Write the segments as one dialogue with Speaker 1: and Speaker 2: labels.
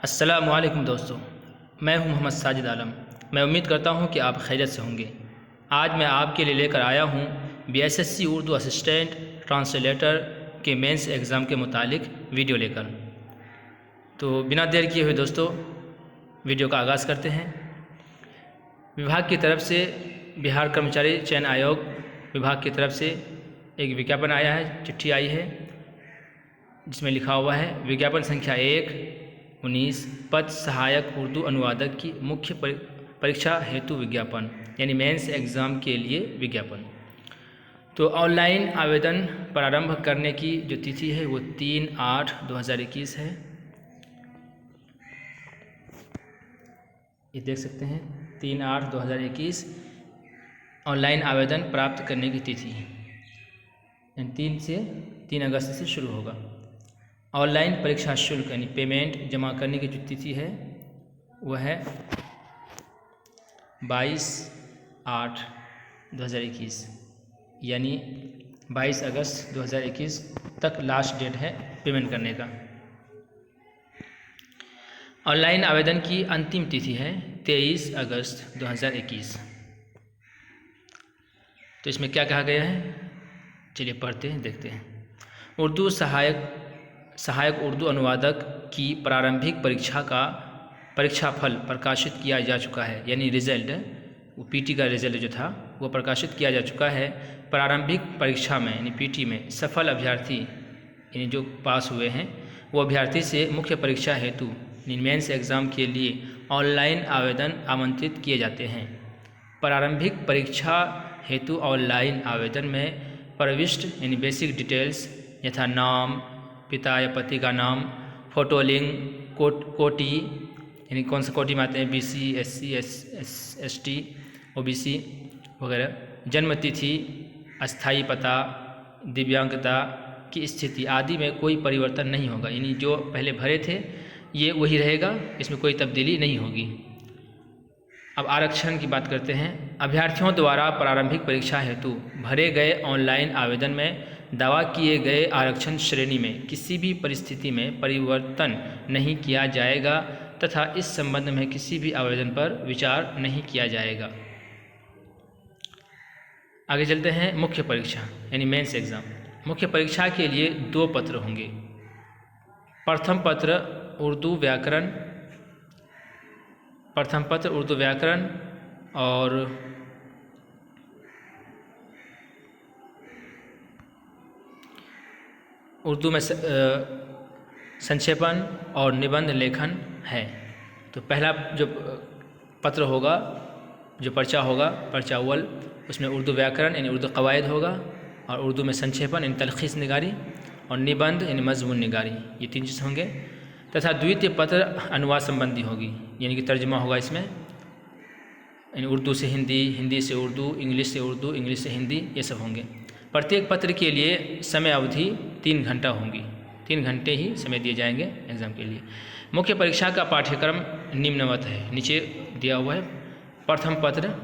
Speaker 1: अस्सलामुअलैकुम दोस्तों, मैं हूं मोहम्मद साजिद आलम। मैं उम्मीद करता हूं कि आप खैरियत से होंगे। आज मैं आपके लिए लेकर आया हूं बीएसएससी उर्दू असिस्टेंट ट्रांसलेटर के मेंस एग्ज़ाम के मुतालिक वीडियो लेकर। तो बिना देर किए हुए दोस्तों वीडियो का आगाज़ करते हैं। विभाग की तरफ से बिहार कर्मचारी चयन आयोग विभाग की तरफ से एक विज्ञापन आया है, चिट्ठी आई है, जिसमें लिखा हुआ है विज्ञापन संख्या 1/19 पद सहायक उर्दू अनुवादक की मुख्य परीक्षा हेतु विज्ञापन, यानी मेंस एग्ज़ाम के लिए विज्ञापन। तो ऑनलाइन आवेदन प्रारंभ करने की जो तिथि है वो 3/8/2021 है। ये देख सकते हैं 3/8/2021 ऑनलाइन आवेदन प्राप्त करने की तिथि है, यानी 3 अगस्त से शुरू होगा। ऑनलाइन परीक्षा शुल्क यानी पेमेंट जमा करने की जो तिथि है वह है 22/8/2021, यानी 22 अगस्त 2021 तक लास्ट डेट है पेमेंट करने का। ऑनलाइन आवेदन की अंतिम तिथि है 23 अगस्त 2021। तो इसमें क्या कहा गया है, चलिए पढ़ते हैं, देखते हैं। उर्दू सहायक उर्दू अनुवादक की प्रारंभिक परीक्षा का परीक्षाफल प्रकाशित किया जा चुका है, यानी रिजल्ट, वो पीटी का रिजल्ट जो था वो प्रकाशित किया जा चुका है। प्रारंभिक परीक्षा में यानी पीटी में सफल अभ्यर्थी यानी जो पास हुए हैं वो अभ्यर्थी से मुख्य परीक्षा हेतु मेंस एग्ज़ाम के लिए ऑनलाइन आवेदन आमंत्रित किए जाते हैं। प्रारंभिक परीक्षा हेतु ऑनलाइन आवेदन में प्रविष्ट यानी बेसिक डिटेल्स यथा नाम, पिता या पति का नाम, फोटो लिंग, कोटि यानी कौन सा कोटि में आते हैं, BC, SC, ST, OBC वगैरह, जन्म तिथि, अस्थायी पता, दिव्यांगता की स्थिति आदि में कोई परिवर्तन नहीं होगा, यानी जो पहले भरे थे ये वही रहेगा, इसमें कोई तब्दीली नहीं होगी। अब आरक्षण की बात करते हैं। अभ्यर्थियों द्वारा प्रारंभिक परीक्षा हेतु भरे गए ऑनलाइन आवेदन में दावा किए गए आरक्षण श्रेणी में किसी भी परिस्थिति में परिवर्तन नहीं किया जाएगा तथा इस संबंध में किसी भी आवेदन पर विचार नहीं किया जाएगा। आगे चलते हैं। मुख्य परीक्षा यानी मेंस एग्ज़ाम। मुख्य परीक्षा के लिए 2 पत्र होंगे। प्रथम पत्र उर्दू व्याकरण और उर्दू में संक्षेपण और निबंध लेखन है। तो पहला जो पत्र होगा, जो पर्चा होगा, पर्चा अव्वल, उसमें उर्दू व्याकरण यानी उर्दू कवायद होगा, और उर्दू में संक्षेपण यानी तलखीस निगारी, और निबंध यानी मजमून निगारी, ये 3 चीज़ होंगे। तथा द्वितीय पत्र अनुवाद संबंधी होगी, यानी कि तर्जुमा होगा इसमें, यानी उर्दू से हिंदी, हिंदी से उर्दू, इंग्लिश से उर्दू, इंग्लिश से हिंदी, ये सब होंगे। प्रत्येक पत्र के लिए समय अवधि 3 घंटा होगी, 3 घंटे ही समय दिए जाएंगे एग्ज़ाम के लिए। मुख्य परीक्षा का पाठ्यक्रम निम्नवत है, नीचे दिया हुआ है। प्रथम पत्र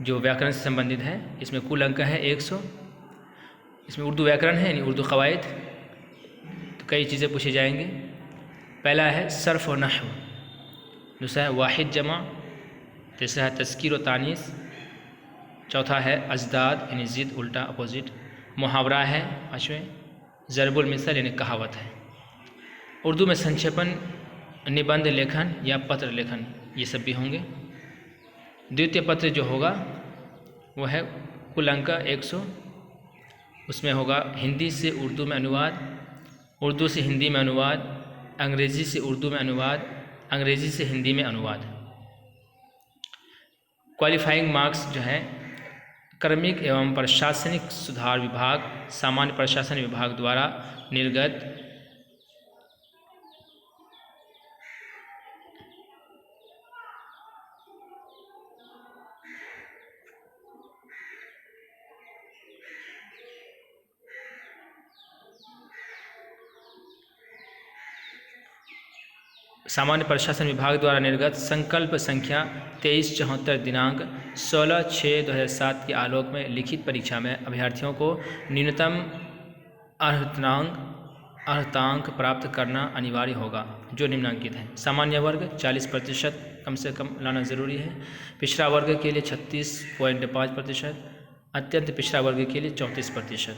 Speaker 1: जो व्याकरण से संबंधित है, इसमें कुल अंक है 100। इसमें उर्दू व्याकरण है यानी उर्दू कवायद, तो कई चीज़ें पूछे जाएंगे। पहला है सर्फ़ व नहव, दूसरा है वाहिद जमा, तीसरा है तज़कीर व तानीस, चौथा है अजदाद यानी ज़िद, उल्टा, अपोजिट, मुहावरा है पाँचवें, ज़रबुल मिसल यानी कहावत है। उर्दू में संक्षेपण, निबंध लेखन या पत्र लेखन, ये सब भी होंगे। द्वितीय पत्र जो होगा वह है कुल अंक 100, उसमें होगा हिंदी से उर्दू में अनुवाद, उर्दू से हिंदी में अनुवाद, अंग्रेज़ी से उर्दू में अनुवाद, अंग्रेज़ी से हिंदी में अनुवाद। क्वालिफाइंग मार्क्स जो है क्रमिक एवं प्रशासनिक सुधार विभाग, सामान्य प्रशासन विभाग द्वारा निर्गत सामान्य प्रशासन विभाग द्वारा निर्गत संकल्प संख्या 2374 दिनांक 16/6/2007 के आलोक में लिखित परीक्षा में अभ्यर्थियों को न्यूनतम अर्हतांक अर्हतांक प्राप्त करना अनिवार्य होगा जो निम्नांकित है। सामान्य वर्ग 40% कम से कम लाना ज़रूरी है। पिछड़ा वर्ग के लिए 36.5%, अत्यंत पिछड़ा वर्ग के लिए 34%।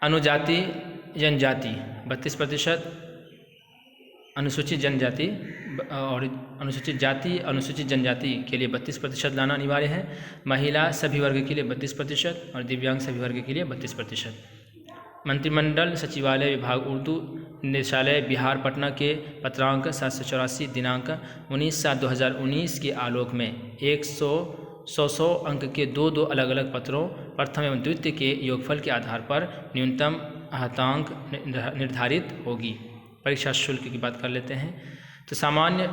Speaker 1: अनुजाति जनजाति 32%, अनुसूचित जनजाति और अनुसूचित जाति अनुसूचित जनजाति के लिए 32% लाना अनिवार्य है। महिला सभी वर्ग के लिए 32% और दिव्यांग सभी वर्ग के लिए 32%। मंत्रिमंडल सचिवालय विभाग उर्दू निदेशालय बिहार पटना के पत्रांक 784 दिनांक 19/7/2019 के आलोक में 100 अंक के दो अलग अलग पत्रों प्रथम एवं द्वितीय के योगफल के आधार पर न्यूनतम अर्हतांक निर्धारित होगी। परीक्षा शुल्क की बात कर लेते हैं। तो सामान्य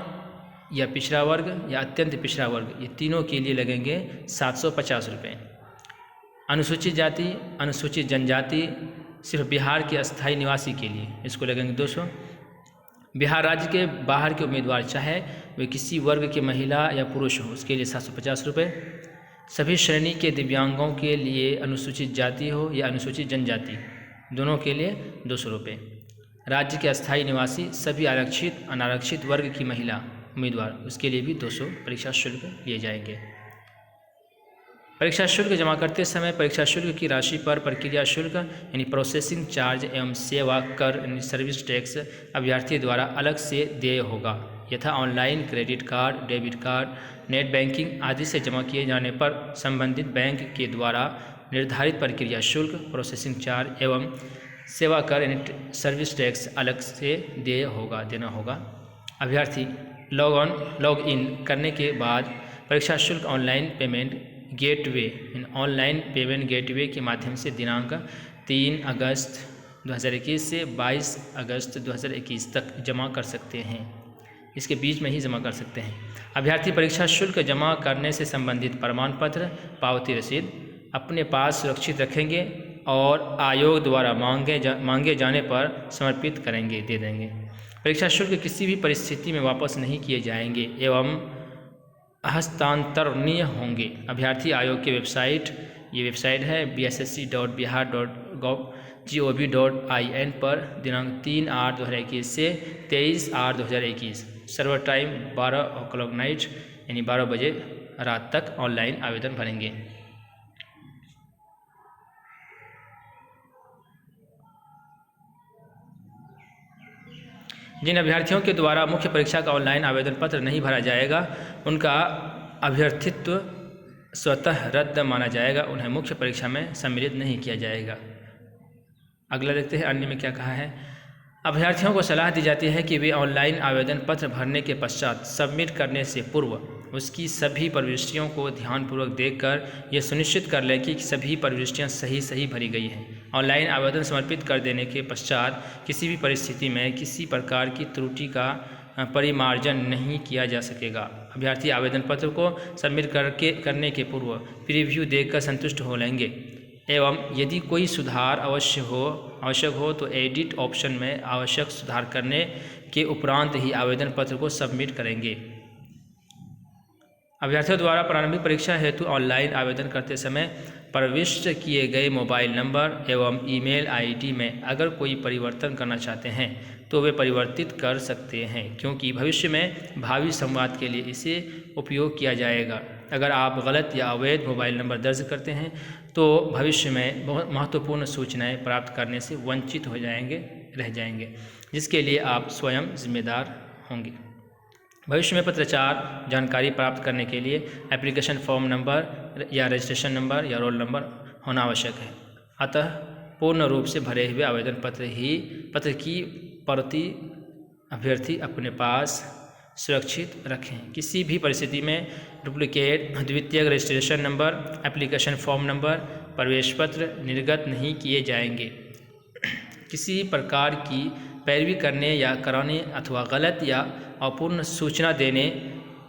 Speaker 1: या पिछड़ा वर्ग या अत्यंत पिछड़ा वर्ग ये तीनों के लिए लगेंगे 750 रुपये। अनुसूचित जाति अनुसूचित जनजाति सिर्फ बिहार के अस्थायी निवासी के लिए इसको लगेंगे 200। बिहार राज्य के बाहर के उम्मीदवार चाहे वे किसी वर्ग के महिला या पुरुष हो उसके लिए 750 रुपये। सभी श्रेणी के दिव्यांगों के लिए अनुसूचित जाति हो या अनुसूचित जनजाति दोनों के लिए 200 रुपये। राज्य के अस्थायी निवासी सभी आरक्षित अनारक्षित वर्ग की महिला उम्मीदवार उसके लिए भी 200 परीक्षा शुल्क लिए जाएंगे। परीक्षा शुल्क जमा करते समय परीक्षा शुल्क की राशि पर प्रक्रिया शुल्क यानी प्रोसेसिंग चार्ज एवं सेवा कर यानी सर्विस टैक्स अभ्यर्थी द्वारा अलग से देय होगा यथा online credit card debit card net banking आदि से जमा किए जाने पर संबंधित बैंक के द्वारा निर्धारित प्रक्रिया शुल्क प्रोसेसिंग चार्ज एवं सेवा कर यानी सर्विस टैक्स अलग से देना होगा। अभ्यर्थी लॉग इन करने के बाद परीक्षा शुल्क ऑनलाइन पेमेंट गेटवे के माध्यम से दिनांक 3 अगस्त 2021 से 22 अगस्त 2021 तक जमा कर सकते हैं। इसके बीच में ही जमा कर सकते हैं। अभ्यर्थी परीक्षा शुल्क जमा करने से संबंधित प्रमाण पत्र पावती रसीद अपने पास सुरक्षित रखेंगे और आयोग द्वारा मांगे जाने पर समर्पित दे देंगे। परीक्षा शुल्क किसी भी परिस्थिति में वापस नहीं किए जाएंगे एवं हस्तांतरणीय होंगे। अभ्यर्थी आयोग की वेबसाइट है bssc.bihar.gov.in पर दिनांक 3/8/2021 से 23/8/2021 सर्वर टाइम 12 o'clock नाइट यानी 12 बजे रात तक ऑनलाइन आवेदन भरेंगे। जिन अभ्यर्थियों के द्वारा मुख्य परीक्षा का ऑनलाइन आवेदन पत्र नहीं भरा जाएगा उनका अभ्यर्थित्व स्वतः रद्द माना जाएगा, उन्हें मुख्य परीक्षा में सम्मिलित नहीं किया जाएगा। अगला देखते हैं अन्य में क्या कहा है। अभ्यर्थियों को सलाह दी जाती है कि वे ऑनलाइन आवेदन पत्र भरने के पश्चात सबमिट करने से पूर्व उसकी सभी प्रविष्टियों को ध्यानपूर्वक देखकर यह सुनिश्चित कर लें कि सभी प्रविष्टियां सही भरी गई हैं। ऑनलाइन आवेदन समर्पित कर देने के पश्चात किसी भी परिस्थिति में किसी प्रकार की त्रुटि का परिमार्जन नहीं किया जा सकेगा। अभ्यर्थी आवेदन पत्र को सबमिट करने के पूर्व प्रीव्यू देखकर संतुष्ट हो लेंगे एवं यदि कोई सुधार आवश्यक हो तो एडिट ऑप्शन में आवश्यक सुधार करने के उपरांत ही आवेदन पत्र को सबमिट करेंगे। अभ्यर्थियों द्वारा प्रारंभिक परीक्षा हेतु ऑनलाइन आवेदन करते समय प्रविष्ट किए गए मोबाइल नंबर एवं ईमेल आईडी में अगर कोई परिवर्तन करना चाहते हैं तो वे परिवर्तित कर सकते हैं, क्योंकि भविष्य में भावी संवाद के लिए इसे उपयोग किया जाएगा। अगर आप गलत या अवैध मोबाइल नंबर दर्ज करते हैं तो भविष्य में बहुत महत्वपूर्ण सूचनाएं प्राप्त करने से वंचित रह जाएंगे, जिसके लिए आप स्वयं जिम्मेदार होंगे। भविष्य में पत्राचार जानकारी प्राप्त करने के लिए एप्लीकेशन फॉर्म नंबर या रजिस्ट्रेशन नंबर या रोल नंबर होना आवश्यक है। अतः पूर्ण रूप से भरे हुए आवेदन पत्र की प्रति अभ्यर्थी अपने पास सुरक्षित रखें। किसी भी परिस्थिति में डुप्लीकेट द्वितीयक registration number application form number प्रवेश पत्र निर्गत नहीं किए जाएंगे। किसी प्रकार की पैरवी करने या कराने अथवा गलत या अपूर्ण सूचना देने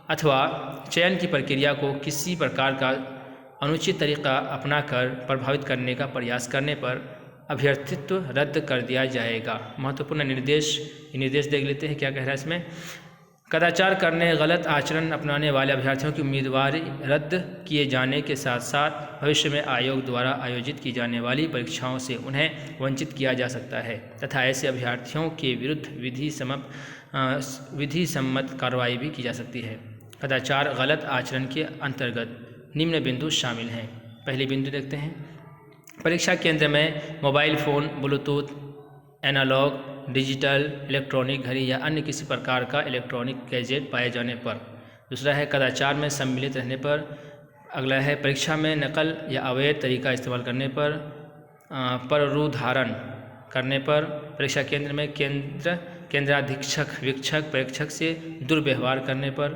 Speaker 1: अथवा चयन की प्रक्रिया को किसी प्रकार का अनुचित तरीका अपनाकर प्रभावित करने का प्रयास करने पर अभ्यर्थित्व रद्द कर दिया जाएगा। महत्वपूर्ण निर्देश देख लेते हैं क्या कह रहा है इसमें। कदाचार करने, गलत आचरण अपनाने वाले अभ्यर्थियों की उम्मीदवारी रद्द किए जाने के साथ साथ भविष्य में आयोग द्वारा आयोजित की जाने वाली परीक्षाओं से उन्हें वंचित किया जा सकता है तथा ऐसे अभ्यर्थियों के विरुद्ध विधि सम्मत कार्रवाई भी की जा सकती है। कदाचार गलत आचरण के अंतर्गत निम्न बिंदु शामिल हैं। पहले बिंदु देखते हैं। परीक्षा केंद्र में mobile phone, bluetooth, analogue, digital, electronic घड़ी या अन्य किसी प्रकार का इलेक्ट्रॉनिक गैजेट पाए जाने पर। दूसरा है कदाचार में सम्मिलित रहने पर। अगला है परीक्षा में नकल या अवैध तरीका इस्तेमाल करने पर, पररूधारण करने पर, परीक्षा केंद्र में केंद्राधीक्षक वीक्षक परीक्षक से दुर्व्यवहार करने पर,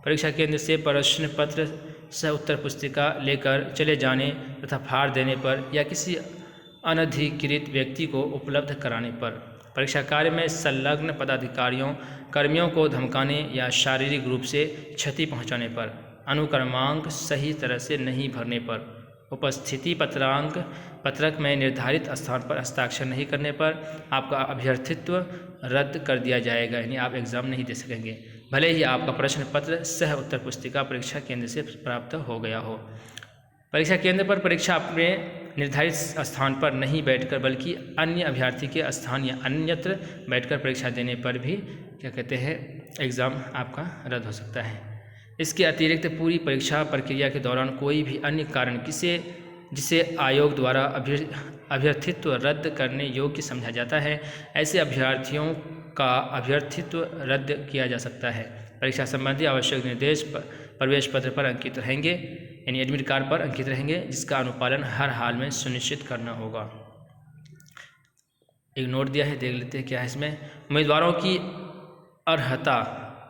Speaker 1: परीक्षा केंद्र से प्रश्न पत्र सह उत्तर पुस्तिका लेकर चले जाने तथा फाड़ देने पर या किसी अनधिकृत व्यक्ति को उपलब्ध कराने पर, परीक्षा कार्य में संलग्न पदाधिकारियों कर्मियों को धमकाने या शारीरिक रूप से क्षति पहुंचाने पर, अनुक्रमांक सही तरह से नहीं भरने पर, उपस्थिति पत्रक में निर्धारित स्थान पर हस्ताक्षर नहीं करने पर आपका अभ्यर्थित्व रद्द कर दिया जाएगा, यानी आप एग्ज़ाम नहीं दे सकेंगे भले ही आपका प्रश्न पत्र सह उत्तर पुस्तिका परीक्षा केंद्र से प्राप्त हो गया हो। परीक्षा केंद्र पर परीक्षा अपने निर्धारित स्थान पर नहीं बैठकर बल्कि अन्य अभ्यर्थी के स्थान या अन्यत्र बैठकर परीक्षा देने पर भी क्या कहते हैं एग्ज़ाम आपका रद्द हो सकता है। इसके अतिरिक्त पूरी परीक्षा प्रक्रिया के दौरान कोई भी अन्य कारण जिसे आयोग द्वारा अभ्यर्थित्व रद्द करने योग्य समझा जाता है, ऐसे अभ्यर्थियों का अभ्यर्थित्व रद्द किया जा सकता है। परीक्षा संबंधी आवश्यक निर्देश प्रवेश पत्र पर अंकित रहेंगे, यानी एडमिट कार्ड पर अंकित रहेंगे, जिसका अनुपालन हर हाल में सुनिश्चित करना होगा। एक नोट दिया है, देख लेते हैं क्या है इसमें। उम्मीदवारों की अर्हता,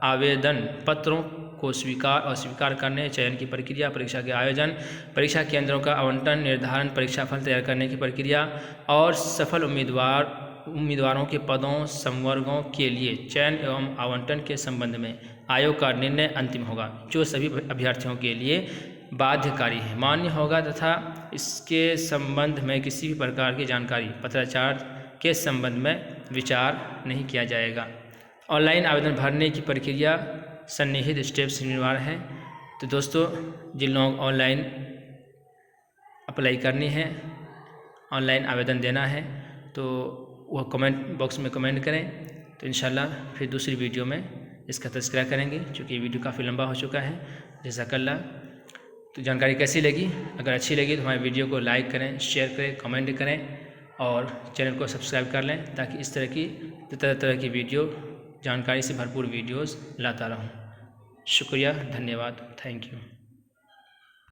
Speaker 1: आवेदन पत्रों को स्वीकार और अस्वीकार करने, चयन की प्रक्रिया, परीक्षा के आयोजन, परीक्षा केंद्रों का आवंटन, निर्धारण, परीक्षाफल तैयार करने की प्रक्रिया और सफल उम्मीदवारों के पदों संवर्गों के लिए चयन एवं आवंटन के संबंध में आयोग का निर्णय अंतिम होगा, जो सभी अभ्यर्थियों के लिए बाध्यकारी है, मान्य होगा तथा इसके संबंध में किसी भी प्रकार की जानकारी पत्राचार के संबंध में विचार नहीं किया जाएगा। ऑनलाइन आवेदन भरने की प्रक्रिया सन्निहित स्टेप्स अनिवार्य है। तो दोस्तों, जिन लोगों को ऑनलाइन अप्लाई करनी है, ऑनलाइन आवेदन देना है, तो वह कमेंट बॉक्स में कमेंट करें, तो इंशाल्लाह फिर दूसरी वीडियो में इसका तज़किरा करेंगे, क्योंकि ये वीडियो काफ़ी लंबा हो चुका है। जज़ाकल्लाह। तो जानकारी कैसी लगी? अगर अच्छी लगी तो हमारे वीडियो को लाइक करें, शेयर करें, कमेंट करें और चैनल को सब्सक्राइब कर लें, ताकि इस तरह की वीडियो, जानकारी से भरपूर वीडियोस लाता रहूं। शुक्रिया, धन्यवाद, थैंक यू।